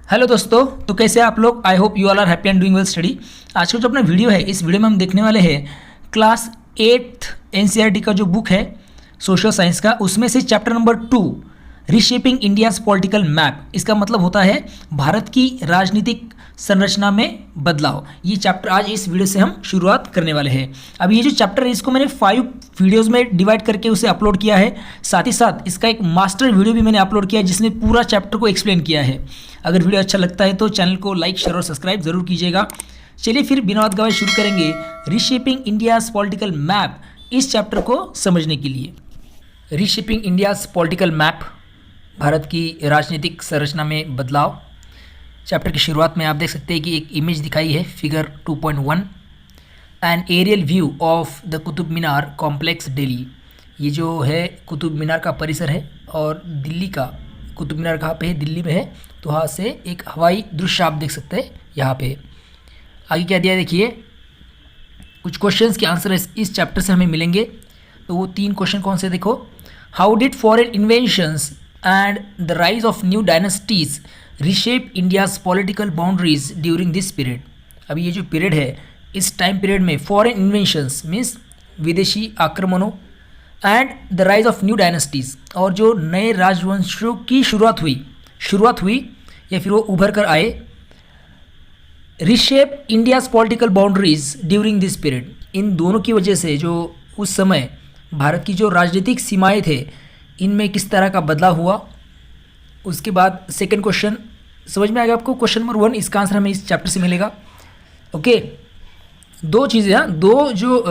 Hello दोस्तों, तो कैसे हैं आप लोग। I hope you all are happy and doing well study. आज का जो अपना वीडियो है, इस वीडियो में हम देखने वाले हैं क्लास 8th एनसीईआरटी का जो बुक है सोशल साइंस का, उसमें से chapter number 2 reshaping India's political map. इसका मतलब होता है भारत की राजनीतिक संरचना में बदलाव। ये चैप्टर आज इस वीडियो से हम शुरुआत करने वाले हैं। अब ये जो चैप्टर है इसको मैंने 5 वीडियोज़ में डिवाइड करके उसे अपलोड किया है। साथ ही साथ इसका एक मास्टर वीडियो भी मैंने अपलोड किया है जिसमें पूरा चैप्टर को एक्सप्लेन किया है। अगर वीडियो अच्छा लगता है तो चैनल को लाइक, शेयर और सब्सक्राइब जरूर कीजिएगा। चलिए फिर बिना बात गवाए शुरू करेंगे रीशेपिंग इंडियाज़ पॉलिटिकल मैप इस चैप्टर को समझने के लिए। Reshaping India's political map, Bharat की राजनीतिक संरचना में बदलाव। चैप्टर की शुरुआत में आप देख सकते हैं कि एक इमेज दिखाई है, figure 2.1, an aerial view of the Qutub Minar complex Delhi. ये जो है कुतुब मीनार का परिसर है और दिल्ली का कुतुब मीनार कहाँ पे है, दिल्ली में है। तो वहाँ से एक हवाई दृश्य आप देख सकते हैं यहाँ पे। आगे क्या दिया है देखिए, कुछ क्वेश्चंस के आंसर इस चैप्टर से हमें मिलेंगे। तो वो 3 क्वेश्चन कौन से देखो। How did foreign inventions and the rise of new dynasties reshape India's political boundaries during this period. अभी ये जो पीरियड है, इस टाइम पीरियड में फॉरेन इन्वेंशंस मीन्स विदेशी आक्रमणों and the rise of new dynasties, और जो नए राजवंशों की शुरुआत हुई या फिर वो उभर कर आए, reshape India's political boundaries during this period. इन दोनों की वजह से जो उस समय भारत की जो राजनीतिक सीमाएं थे, इनमें किस तरह का बदलाव हुआ। उसके बाद सेकंड क्वेश्चन समझ में आएगा आपको, क्वेश्चन नंबर 1, इसका आंसर हमें इस चैप्टर से मिलेगा। ओके, 2 चीज़ें हैं, 2 जो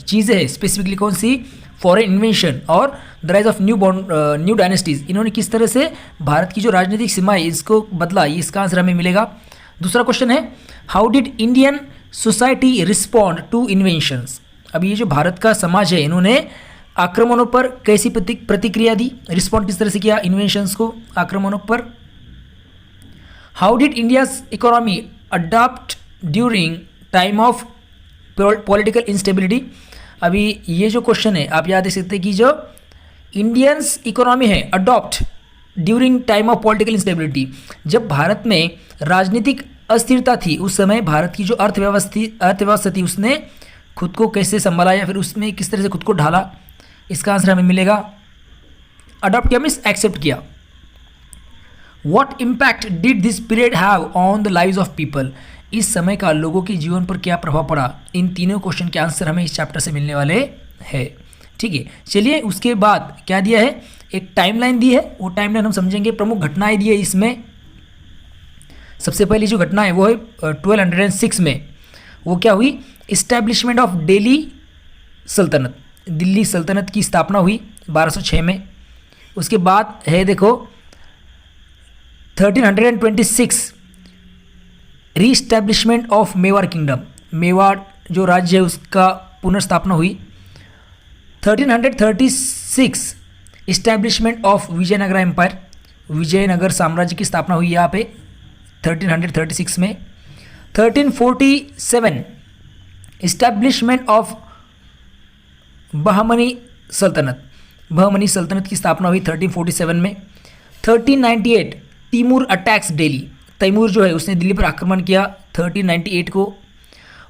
चीज़ें हैं स्पेसिफिकली, कौन सी, फॉरेन इन्वेंशन और the rise of new dynasties, इन्होंने किस तरह से भारत की जो राजनीतिक सीमाएं इसको बदला, इसका आंसर हमें मिलेगा। दूसरा क्वेश्चन है, how did Indian society respond to inventions. अब ये जो भारत का समाज है, इन्होंने आक्रमणों पर कैसी प्रतिक्रिया दी, रिस्पॉन्ड किस तरह से किया इन्वेंशंस को, आक्रमणों पर। How did India's economy adopt during time of political instability. अभी ये जो क्वेश्चन है आप याद देख सकते हैं कि जो इंडियंस इकोनॉमी है adopt during time of political instability, जब भारत में राजनीतिक अस्थिरता थी उस समय भारत की जो अर्थव्यवस्था थी उसने खुद को कैसे संभाला या फिर उसमें किस तरह से खुद को ढाला, इसका आंसर हमें मिलेगा। अडॉप्ट किया मीन्स एक्सेप्ट किया। What impact did this period have on the lives of people. इस समय का लोगों के जीवन पर क्या प्रभाव पड़ा। इन तीनों क्वेश्चन के आंसर हमें इस चैप्टर से मिलने वाले हैं। ठीक है, चलिए उसके बाद क्या दिया है, एक टाइमलाइन दी है, वो टाइमलाइन हम समझेंगे। प्रमुख घटनाएं दी है इसमें। सबसे पहली जो घटना है वो है 1206 में, वो क्या हुई, इस्टेब्लिशमेंट ऑफ दिल्ली सल्तनत, दिल्ली सल्तनत की स्थापना हुई 1206 में। उसके बाद है देखो 1326 reestablishment of Mewar kingdom, Mewar जो राज्य है उसका पुनर्स्थापना हुई। 1336 establishment of Vijayanagara empire, Vijayanagara साम्राज्य की स्थापना हुई यहाँ पे 1336 में। 1347 इस्टेब्लिशमेंट ऑफ बहमनी सल्तनत, बहमनी सल्तनत की स्थापना हुई 1347 में। 1398 तैमूर अटैक्स दिल्ली, तैमूर जो है उसने दिल्ली पर आक्रमण किया 1398 को।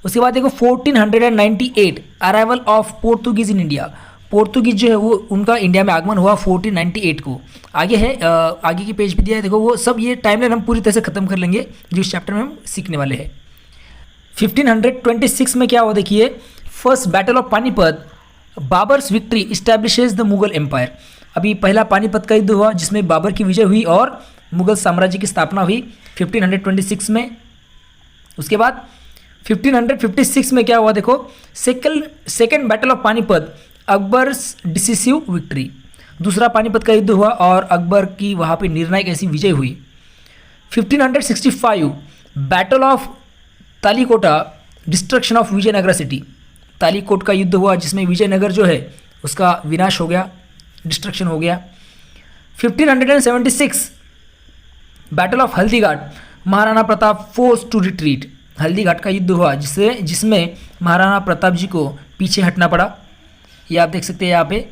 उसके बाद देखो 1498 arrival of Portuguese in India, Portuguese जो है वो उनका इंडिया में आगमन हुआ 1498 को। आगे है आगे की पेज पे दिया है देखो, वो सब ये टाइमलाइन हम पूरी तरह से खत्म कर लेंगे जो इस चैप्टर में हम सीखने वाले हैं। 1526 में क्या हुआ देखिए, first battle of Panipat, Babur's victory establishes the Mughal empire. अभी पहला पानीपत का युद्ध हुआ जिसमें बाबर की विजय हुई और मुगल साम्राज्य की स्थापना हुई 1526 में। उसके बाद 1556 में क्या हुआ देखो, second battle of Panipat, Akbar's decisive victory, दूसरा पानीपत का युद्ध हुआ और अकबर की वहाँ पे निर्णायक ऐसी विजय हुई। 1565 battle of Talikota, destruction of Vijayanagara city, Talikot का युद्ध हुआ जिसमें विजयनगर जो है उसका विनाश हो गया, डिस्ट्रक्शन हो गया। 1576 battle of Haldighat, Maharana Pratap force to retreat, Haldighat का युद्ध हुआ जिसमें महाराणा प्रताप जी को पीछे हटना पड़ा, ये आप देख सकते हैं यहाँ पे।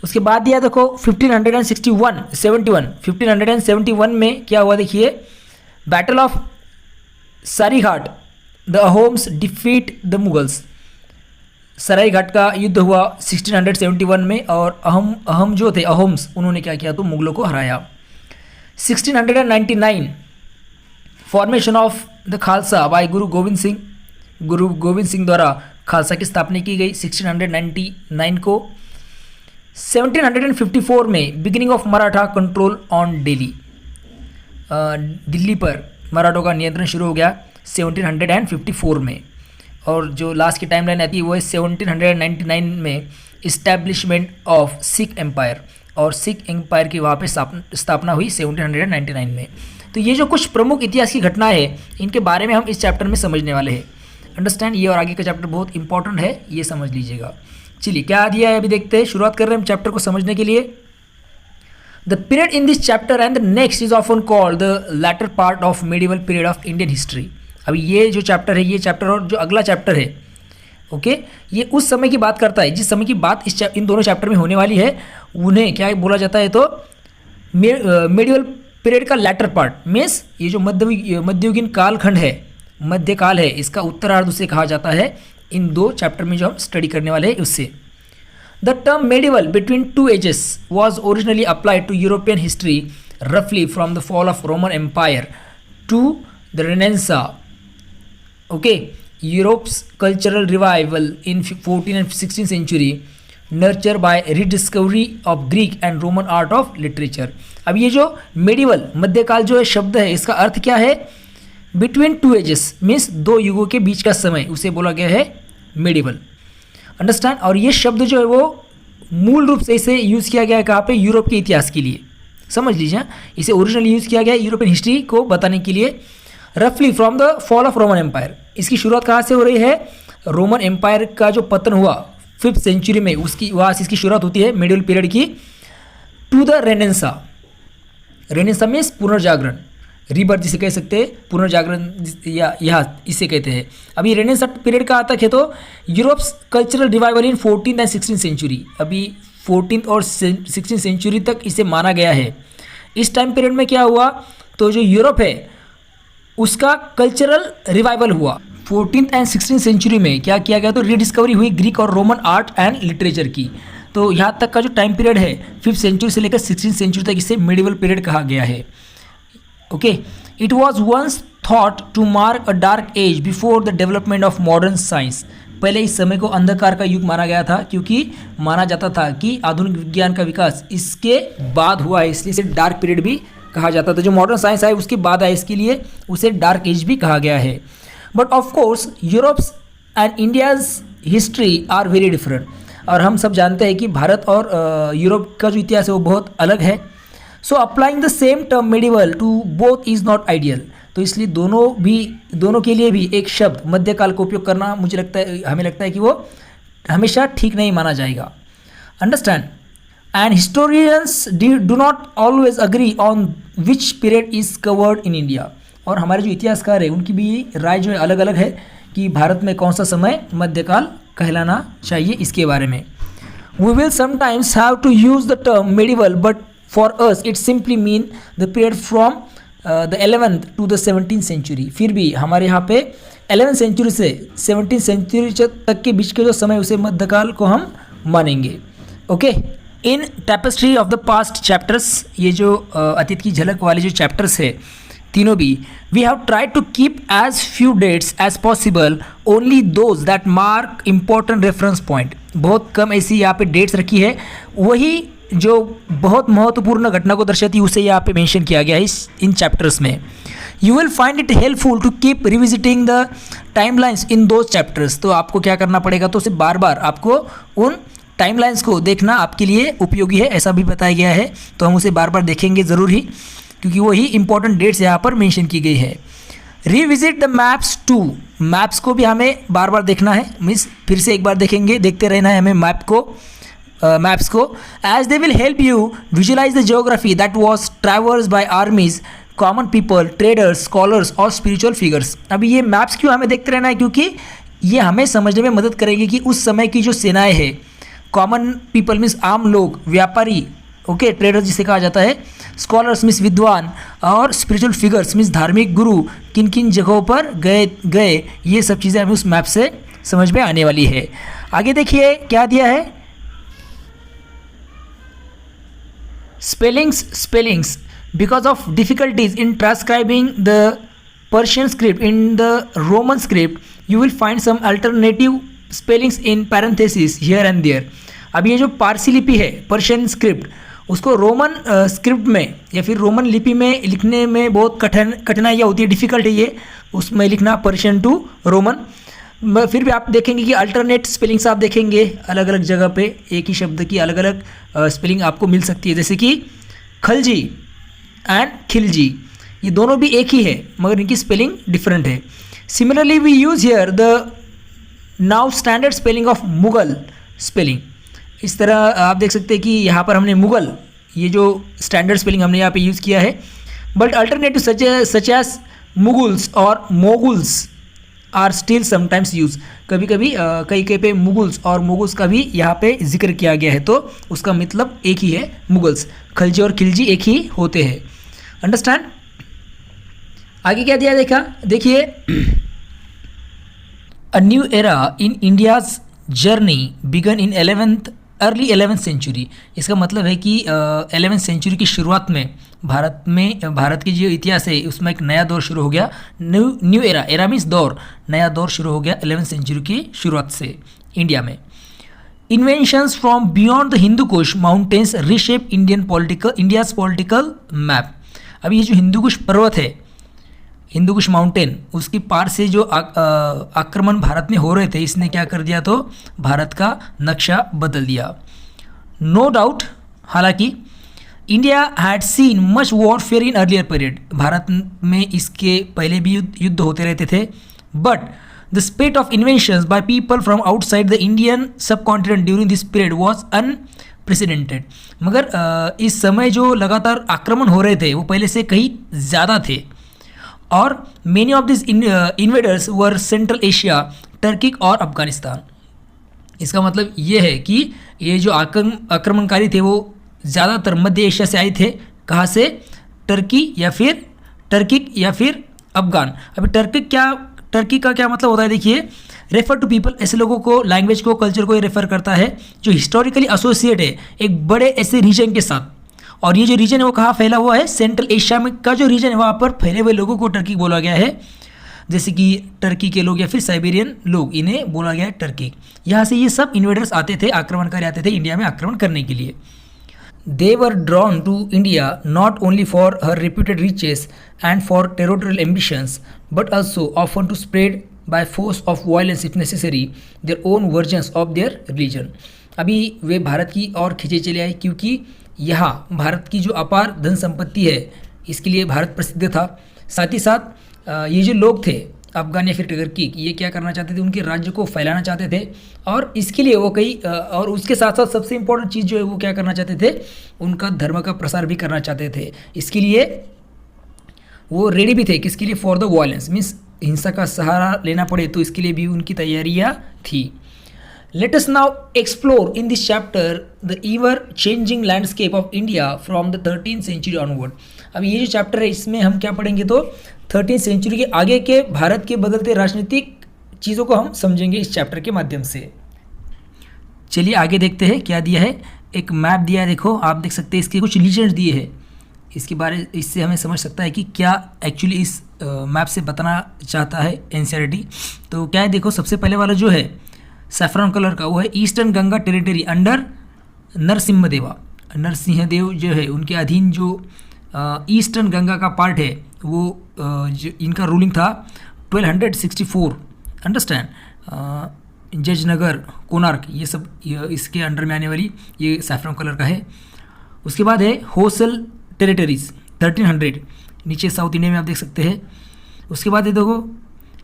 उसके बाद दिया देखो 1571 में क्या हुआ देखिए, battle of Saraighat, the Ahoms defeat the Mughals. Saraighat का युद्ध हुआ 1671 में और अहम जो थे अहोम्स, उन्होंने क्या किया तो मुगलों को हराया। 1699 formation of the Khalsa by Guru Gobind Singh द्वारा खालसा की स्थापना की गई 1699 को। 1754 में beginning of Maratha control on Delhi, Delhi पर मराठों का नियंत्रण शुरू हो गया 1754 में। और जो लास्ट की टाइमलाइन आती है वो है 1799 में इस्टेब्लिशमेंट ऑफ सिख एम्पायर, और सिख एम्पायर की वहाँ पे स्थापना हुई 1799 में। तो ये जो कुछ प्रमुख इतिहास की घटनाएं हैं, इनके बारे में हम इस चैप्टर में समझने वाले हैं। अंडरस्टैंड, ये और आगे का चैप्टर बहुत इंपॉर्टेंट है, ये समझ लीजिएगा। चलिए क्या दिया है अभी देखते हैं, शुरुआत कर रहे हैं हम चैप्टर को समझने के लिए। The period in this chapter and the next is often called the latter part of medieval period of Indian history. अभी ये जो चैप्टर है, ये चैप्टर और जो अगला चैप्टर है, ओके, ये उस समय की बात करता है जिस समय की बात इन दोनों चैप्टर में होने वाली है, उन्हें क्या बोला जाता है तो मेडिवल पीरियड का लैटर पार्ट मीन्स ये जो मध्ययुगीन कालखंड है, मध्यकाल है, इसका उत्तरार्ध उसे कहा जाता है। इन दो चैप्टर में जो हम स्टडी करने वाले हैं उससे। The term medieval between two ages was originally applied to European history रफली from the fall of Roman empire to the renaissance. Okay, Europe's cultural revival in 14th and 16th century nurture by rediscovery of Greek and Roman art of literature. अब ये जो medieval मध्यकाल जो है शब्द है, इसका अर्थ क्या है, बिटवीन टू एजेस मीन्स दो युगों के बीच का समय, उसे बोला गया है मेडिवल। अंडरस्टैंड, और ये शब्द जो है वो मूल रूप से इसे यूज़ किया गया है कहाँ पे, यूरोप के इतिहास के लिए। समझ लीजिए, इसे ओरिजिनली यूज़ किया गया है यूरोपियन हिस्ट्री को बताने के लिए। रफली from the fall of Roman empire, इसकी शुरुआत कहाँ से हो रही है, रोमन एम्पायर का जो पतन हुआ 5th सेंचुरी में, उसकी वहाँ से इसकी शुरुआत होती है मेडिवल पीरियड की। To the renaissance, renaissance means पुनर्जागरण, रीबर्थ जिसे कह सकते हैं, पुनर्जागरण या यहाँ इसे कहते हैं। अभी रेनेसां पीरियड का तक है तो Europe's cultural revival in 14th and 16th century, अभी 14th और 16th सेंचुरी तक इसे माना गया है। इस टाइम पीरियड में क्या हुआ तो जो यूरोप है उसका कल्चरल रिवाइवल हुआ। 14th and 16th सेंचुरी में क्या किया गया तो रीडिस्कवरी हुई ग्रीक और रोमन आर्ट एंड लिटरेचर की। तो यहाँ तक का जो टाइम पीरियड है 5th सेंचुरी से लेकर 16th सेंचुरी तक इसे मेडिवल पीरियड कहा गया है। Okay, it was once thought to mark a dark age before the development of modern science. पहले इस समय को अंधकार का युग माना गया था, क्योंकि माना जाता था कि आधुनिक विज्ञान का विकास इसके बाद हुआ है, इसलिए इसे डार्क पीरियड भी कहा जाता था। जो मॉडर्न साइंस आए उसके बाद आए, इसके लिए उसे डार्क एज भी कहा गया है। But of course Europe's and India's history are very different, और हम सब जानते हैं कि भारत और यूरोप का जो इतिहास है वो बहुत अलग है। So applying the same term medieval to both is not ideal. तो इसलिए दोनों के लिए भी एक शब्द मध्यकाल का उपयोग करना हमें लगता है कि वो हमेशा ठीक नहीं माना जाएगा। Understand, and historians do not always agree on which period is covered in India. और हमारे जो इतिहासकार है उनकी भी राय जो है अलग अलग है कि भारत में कौन सा समय मध्यकाल कहलाना चाहिए इसके बारे में। We will sometimes have to use the term medieval, but for us it simply mean the period from the 11th to the 17th century. फिर भी हमारे यहाँ पे 11th सेंचुरी से 17th सेंचुरी तक के बीच के जो समय उसे मध्यकाल को हम मानेंगे। Okay, in tapestry of the past chapters, ये जो अतीत की झलक वाले जो चैप्टर्स है तीनों भी, we have tried to keep as few dates as possible, only those that mark important reference point. बहुत कम ऐसी यहाँ पे डेट्स रखी है, वही जो बहुत महत्वपूर्ण घटना को दर्शाती है उसे यहाँ पे मेंशन किया गया है इन चैप्टर्स में। You will find it helpful to keep revisiting the timelines in those chapters. तो आपको क्या करना पड़ेगा तो उसे बार बार आपको उन टाइमलाइंस को देखना आपके लिए उपयोगी है, ऐसा भी बताया गया है। तो हम उसे बार बार देखेंगे ज़रूर ही, क्योंकि वही इंपॉर्टेंट डेट्स यहाँ पर मेंशन की गई है। Revisit the maps too, maps को भी हमें बार बार देखना है, मीन्स फिर से एक बार देखेंगे, देखते रहना है हमें मैप्स को, as they will help you visualize the geography that was traverse by armies, common people, traders, scholars और स्पिरिचुअल फिगर्स। अभी ये मैप्स क्यों हमें देखते रहना है, क्योंकि ये हमें समझने में मदद करेगी कि उस समय की जो सेनाएं हैं, कॉमन पीपल मीन्स आम लोग, व्यापारी, ओके, ट्रेडर जिसे कहा जाता है, स्कॉलर्स मीन्स विद्वान, और स्पिरिचुअल फिगर्स मीन्स धार्मिक गुरु किन किन जगहों पर गए, ये सब चीज़ें हमें उस मैप से समझ में आने वाली है। आगे देखिए क्या दिया है, spellings because of difficulties in transcribing the Persian script in the Roman script you will find some alternative spellings in parenthesis here and there. अब ये जो पारसी लिपि है, पर्शियन स्क्रिप्ट, उसको रोमन स्क्रिप्ट में या फिर रोमन लिपि में लिखने में बहुत कठिनाइयाँ होती है, डिफ़िकल्ट है ये उसमें लिखना, पर्शियन टू रोमन। फिर भी आप देखेंगे कि अल्टरनेट स्पेलिंग्स आप देखेंगे अलग अलग जगह पे, एक ही शब्द की अलग अलग स्पेलिंग आपको मिल सकती है, जैसे कि खलजी एंड खिलजी, ये दोनों भी एक ही है मगर इनकी स्पेलिंग डिफरेंट है। Similarly we use here the now standard spelling of Mughal spelling. इस तरह आप देख सकते हैं कि यहाँ पर हमने मुगल, ये जो स्टैंडर्ड स्पेलिंग हमने यहाँ पे यूज़ किया है, but alternative such as Mughals और Moguls are still sometimes use. कभी कभी कई पे मुगल्स और मोगुल्स का भी यहाँ पे जिक्र किया गया है, तो उसका मतलब एक ही है, मुगल्स, खलजी और खिलजी एक ही होते हैं। अंडरस्टैंड। आगे क्या दिया देखिए, a new era in India's journey began in early 11th century. इसका मतलब है कि 11th सेंचुरी की शुरुआत में भारत की जो इतिहास है उसमें एक नया दौर शुरू हो गया। न्यू एरा मीन्स दौर, नया दौर शुरू हो गया 11th सेंचुरी की शुरुआत से इंडिया में। Inventions from beyond the Hindu Kush mountains reshape India's political map. अब ये जो हिंदू कुश पर्वत है, हिंदू कुश माउंटेन, उसकी पार से जो आक्रमण भारत में हो रहे थे, इसने क्या कर दिया, तो भारत का नक्शा बदल दिया। नो डाउट, हालांकि India had seen much warfare in earlier period, Bharat में इसके पहले भी युद्ध होते रहते थे, but the spirit of inventions by people from outside the Indian subcontinent during this period was unprecedented. मगर इस समय जो लगातार आक्रमण हो रहे थे वो पहले से कहीं ज़्यादा थे, और many of this invaders were central Asia, Turkic और अफगानिस्तान। इसका मतलब ये है कि ये जो आक्रमणकारी थे वो ज़्यादातर मध्य एशिया से आए थे। कहाँ से? टर्किक या फिर अफगान। अभी टर्की का क्या मतलब होता है, देखिए, रेफर टू पीपल, ऐसे लोगों को, लैंग्वेज को, कल्चर को ये रेफर करता है जो हिस्टोरिकली एसोसिएट है एक बड़े ऐसे रीजन के साथ। और ये जो रीजन है वो कहाँ फैला हुआ है? सेंट्रल एशिया में का जो रीजन है वहाँ पर फैले हुए लोगों को टर्की बोला गया है। जैसे कि टर्की के लोग या फिर साइबेरियन लोग, इन्हें बोला गया है टर्की। यहाँ से ये सब इन्वेडर्स आते थे, आक्रमणकारी आते थे इंडिया में आक्रमण करने के लिए। They were drawn to India not only for her reputed riches and for territorial ambitions, but also often to spread by force of violence if necessary their own versions of their religion. अभी वे भारत की ओर खींचे चले आए क्योंकि यहाँ भारत की जो अपार धन संपत्ति है इसके लिए भारत प्रसिद्ध था। साथ ही साथ ये जो लोग थे अफगान या फिर टर्की, ये क्या करना चाहते थे, उनके राज्य को फैलाना चाहते थे, और इसके लिए वो और उसके साथ साथ सबसे इम्पोर्टेंट चीज़ जो है वो क्या करना चाहते थे, उनका धर्म का प्रसार भी करना चाहते थे। इसके लिए वो रेडी भी थे, किसके लिए? फॉर द वायलेंस, मीन्स हिंसा का सहारा लेना पड़े तो इसके लिए भी उनकी तैयारियाँ थी। Let us now explore in this chapter the ever changing landscape of India from the 13th century onward. अब ये जो चैप्टर है इसमें हम क्या पढ़ेंगे, तो 13th सेंचुरी के आगे के भारत के बदलते राजनीतिक चीज़ों को हम समझेंगे इस चैप्टर के माध्यम से। चलिए आगे देखते हैं क्या दिया है। एक मैप दिया है, देखो आप देख सकते हैं, इसके कुछ लीजेंड्स दिए हैं। इससे हमें समझ सकता है कि क्या एक्चुअली इस मैप से बताना चाहता है एनसीईआरटी। तो क्या है, देखो सबसे पहले वाला जो है सैफरन कलर का, वो है eastern Ganga territory under Narasimhadeva. Narasimhadeva जो है उनके अधीन जो ईस्टर्न गंगा का पार्ट है वो जो इनका रूलिंग था 1264। अंडरस्टैंड। जजनगर, कोणार्क, ये सब इसके अंडर में आने वाली, ये सैफरन कलर का है। उसके बाद है होसल टेरिटरीज 1300, नीचे साउथ इंडिया में आप देख सकते हैं। उसके बाद है देखो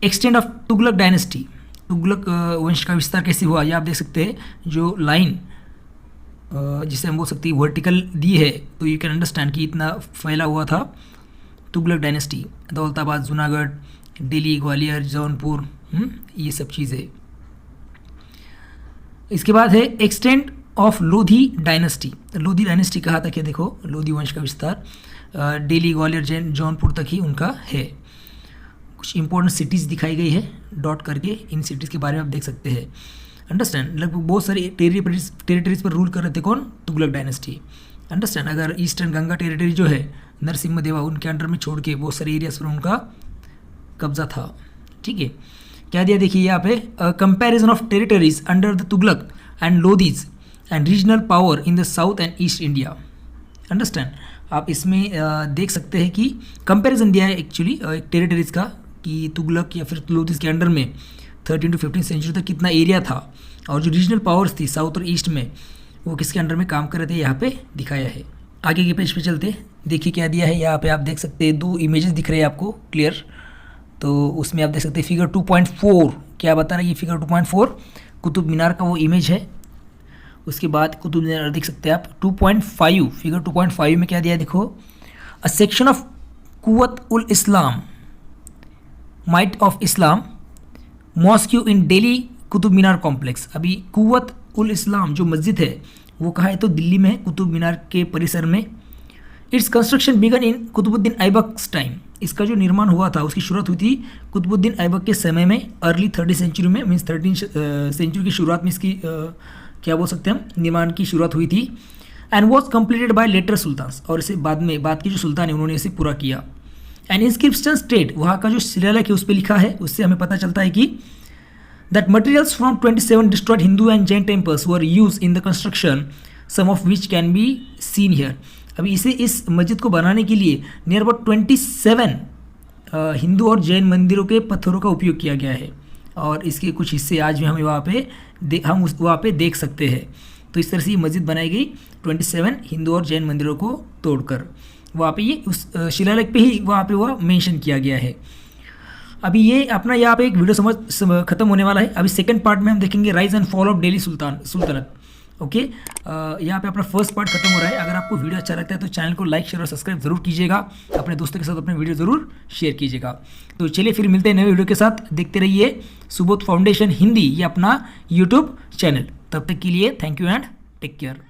extend of Tughlaq dynasty, Tughlaq वंश का विस्तार कैसे हुआ, ये आप देख सकते हैं। जो लाइन जिसे हम बोल सकते हैं वर्टिकल दी है, तो यू कैन अंडरस्टैंड कि इतना फैला हुआ था तुगलक डायनेस्टी। दौलताबाद, जूनागढ़, दिल्ली, ग्वालियर, जौनपुर, ये सब चीज़ें। इसके बाद है extend of Lodhi dynasty. Lodhi dynasty कहाँ तक है, देखो लोधी वंश का विस्तार दिल्ली, ग्वालियर, जौनपुर तक ही उनका है। कुछ इंपॉर्टेंट सिटीज़ दिखाई गई है डॉट करके, इन सिटीज़ के बारे में आप देख सकते हैं। अंडरस्टैंड, लगभग बहुत सारी टेरिटरीज पर रूल कर रहे थे कौन, तुगलक डायनेस्टी। अंडरस्टैंड, अगर ईस्टर्न गंगा टेरिटरी जो है नरसिम्हा देवा उनके अंडर में छोड़ के बहुत सारे एरियाज पर उनका कब्जा था। ठीक है, क्या दिया देखिए यहाँ पे, comparison of territories under the Tughlaq and Lodhi's and regional power in the south and east India. Understand, आप इसमें देख सकते हैं कि कंपैरिजन दिया है एक्चुअली टेरिटरीज का, कि तुगलक या फिर लोधीज के अंडर में 13 to 15 सेंचुरी तक कितना एरिया था, और जो रीजनल पावर्स थी साउथ और ईस्ट में वो किसके अंडर में काम कर रहे थे, यहाँ पे दिखाया है। आगे के पेज पे चलते, देखिए क्या दिया है यहाँ पे, आप देख सकते हैं 2 इमेजेस दिख रहे हैं आपको क्लियर। तो उसमें आप देख सकते हैं फिगर 2.4 क्या बता रहा है, ये फिगर 2.4 कुतुब मीनार का वो इमेज है। उसके बाद कुतुब मीनार देख सकते हैं आप 2.5, फिगर 2.5 में क्या दिया है देखो, a section of Quwwat ul Islam, might of Islam, mosque in Delhi Qutub Minar complex. अभी कुव्वत उल इस्लाम जो मस्जिद है वो कहाँ है, तो दिल्ली में है, कुतुब मीनार के परिसर में। इट्स कंस्ट्रक्शन बिगन इन कुतुबुद्दीन ऐबक's टाइम। इसका जो निर्माण हुआ था उसकी शुरुआत हुई थी कुतुबुद्दीन ऐबक के समय में, अर्ली 30 सेंचुरी में, मीन्स 13 सेंचुरी की शुरुआत में इसकी क्या बोल सकते हैं हम, निर्माण की शुरुआत हुई थी। And was completed by later sultans, और इसे बाद के जो सुल्तान है उन्होंने इसे पूरा किया। एंड इंस्क्रिप्शन स्टेट, वहाँ का जो शिलालेख है उस पर लिखा है, उससे हमें पता चलता है कि that materials from 27 destroyed Hindu and Jain temples were use in the construction, some of which can be seen here. अभी इस मस्जिद को बनाने के लिए नियर अबाउट 27 हिंदू और जैन मंदिरों के पत्थरों का उपयोग किया गया है, और इसके कुछ हिस्से आज भी हमें वहाँ पे देख सकते हैं। तो इस तरह से ये मस्जिद बनाई गई 27 हिंदू और जैन मंदिरों को तोड़कर। वहाँ पे ये उस शिलालेख पे ही वहाँ पे वह मेंशन किया गया है। अभी ये अपना यहाँ पे एक वीडियो खत्म होने वाला है। अभी सेकंड पार्ट में हम देखेंगे rise and fall of Delhi Sultanate. Okay, यहाँ पे अपना फर्स्ट पार्ट खत्म हो रहा है। अगर आपको वीडियो अच्छा लगता है तो चैनल को लाइक, शेयर और सब्सक्राइब जरूर कीजिएगा। अपने दोस्तों के साथ अपने वीडियो जरूर शेयर कीजिएगा। तो चलिए फिर मिलते हैं नए वीडियो के साथ। देखते रहिए सुबोध फाउंडेशन हिंदी, ये अपना यूट्यूब चैनल। तब तक के लिए thank you and take care.